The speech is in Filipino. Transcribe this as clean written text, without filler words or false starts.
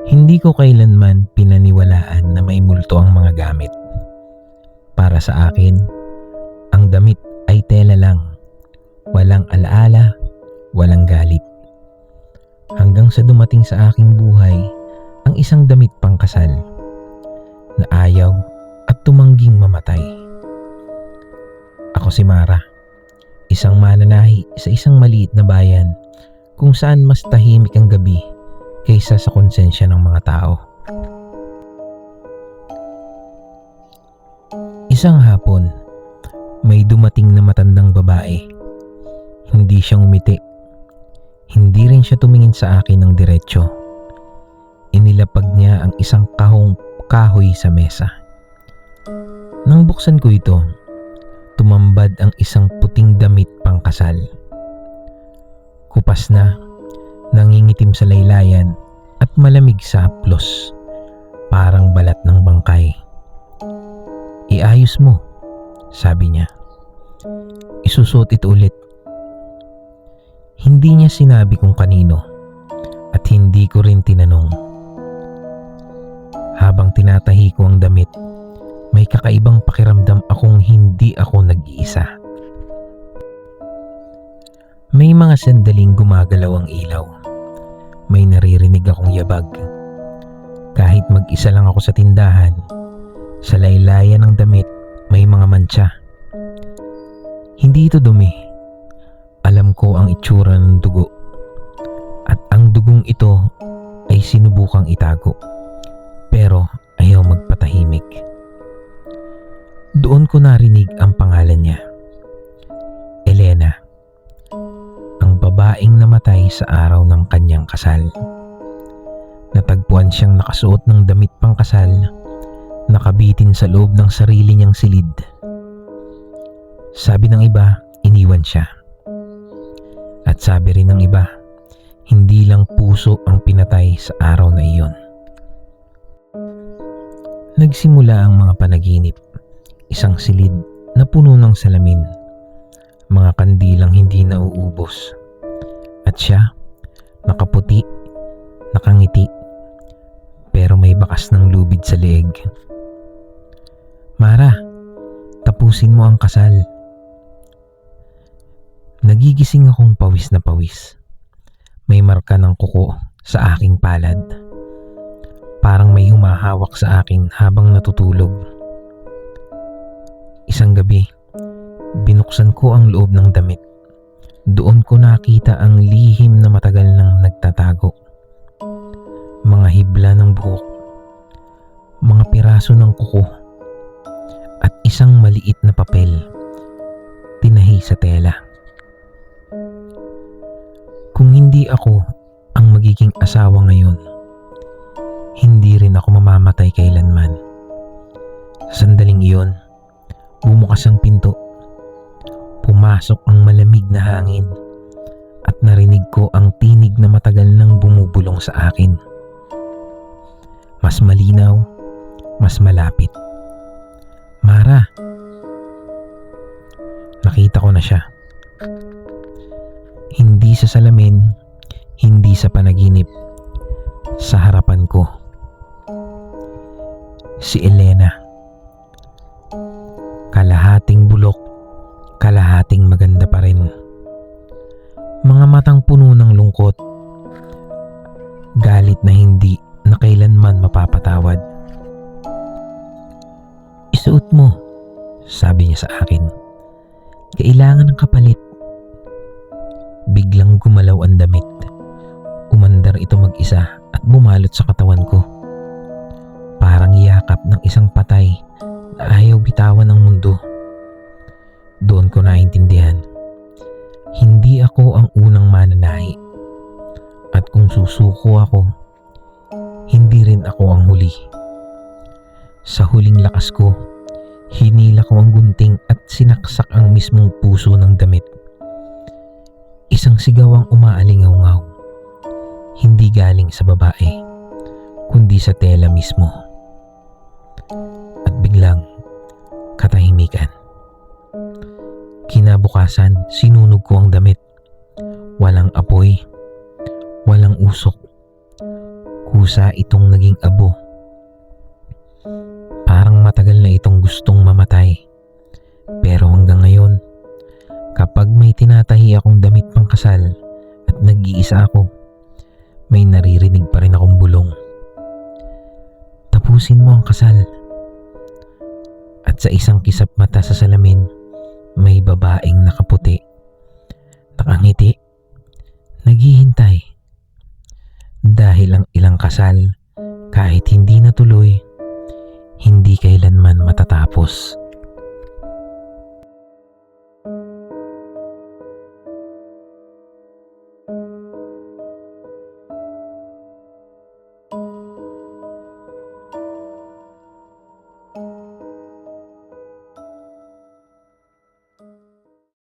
Hindi ko kailanman pinaniwalaan na may multo ang mga gamit. Para sa akin, ang damit ay tela lang, walang alaala, walang galit. Hanggang sa dumating sa aking buhay ang isang damit pangkasal na ayaw at tumangging mamatay. Ako si Mara, isang mananahi sa isang maliit na bayan kung saan mas tahimik ang gabi kaysa sa konsensya ng mga tao. Isang hapon, may dumating na matandang babae. Hindi siya ngumiti. Hindi rin siya tumingin sa akin ng diretsyo. Inilapag niya ang isang kahoy sa mesa. Nang buksan ko ito, tumambad ang isang puting damit pangkasal. Kupas na, nangingitim sa laylayan at malamig sa haplos, parang balat ng bangkay. "Iayos mo," sabi niya. "Isusuot ito ulit." Hindi niya sinabi kung kanino at hindi ko rin tinanong. Habang tinatahi ko ang damit, may kakaibang pakiramdam akong hindi ako nag-iisa. May mga sandaling gumagalaw ang ilaw. May naririnig akong yabag. Kahit mag-isa lang ako sa tindahan, sa laylayan ng damit may mga mantsa. Hindi ito dumi. Alam ko ang itsura ng dugo. At ang dugong ito ay sinubukang itago. Pero ayaw magpatahimik. Doon ko narinig ang pangalan niya. Elena. Ang babaeng namatay sa araw ng kanyang kasal. Natagpuan siyang nakasuot ng damit pangkasal, nakabitin sa loob ng sarili niyang silid. Sabi ng iba, iniwan siya. At sabi rin ng iba, hindi lang puso ang pinatay sa araw na iyon. Nagsimula ang mga panaginip. Isang silid na puno ng salamin. Mga kandilang hindi nauubos. At siya, nakaputi, nakangiti, pero may bakas ng lubid sa leeg. "Mara, tapusin mo ang kasal." Nagigising akong pawis na pawis. May marka ng kuko sa aking palad. Parang may humahawak sa akin habang natutulog. Isang gabi, binuksan ko ang loob ng damit. Doon ko nakita ang lihim na matagal nang nagtatago. Mga hibla ng buhok, mga piraso ng kuko, at isang maliit na papel, tinahi sa tela. Kung hindi ako ang magiging asawa ngayon, hindi rin ako mamamatay kailanman. Sa sandaling iyon, bumukas ang pinto. Pumasok ang malamig na hangin at narinig ko ang tinig na matagal nang bumubulong sa akin. Mas malinaw, mas malapit. "Mara." Nakita ko na siya. Hindi sa salamin, hindi sa panaginip, sa harapan ko. Si Elena. Kalahating bulok, kalahating maganda pa rin. Mga matang puno ng lungkot, galit na hindi na kailanman mapapatawad. "Isuot mo," sabi niya sa akin. "Kailangan ng kapalit." Biglang gumalaw ang damit. Umandar ito mag-isa at bumalot sa katawan ko. Parang yakap ng isang patay na ayaw bitawan ng mundo. Doon ko naintindihan. Hindi ako ang unang mananahi. At kung susuko ako, hindi rin ako ang huli. Sa huling lakas ko, hinila ko ang gunting at sinaksak ang mismong puso ng damit. Isang sigaw ang umaalingaw-ngaw. Hindi galing sa babae, kundi sa tela mismo. At biglang, katahimikan. Kinabukasan, sinunog ko ang damit. Walang apoy, walang usok, kusa itong naging abo. Parang matagal na itong gustong mamatay. Pero hanggang ngayon, kapag may tinatahi akong damit pang kasal at nag-iisa ako, may naririnig pa rin akong bulong. Tapusin mo ang kasal. At sa isang kisap mata sa salamin, may babaeng nakaputi, nakangiti, naghihintay. Dahil ang ilang kasal, kahit hindi natuloy, hindi kailanman matatapos.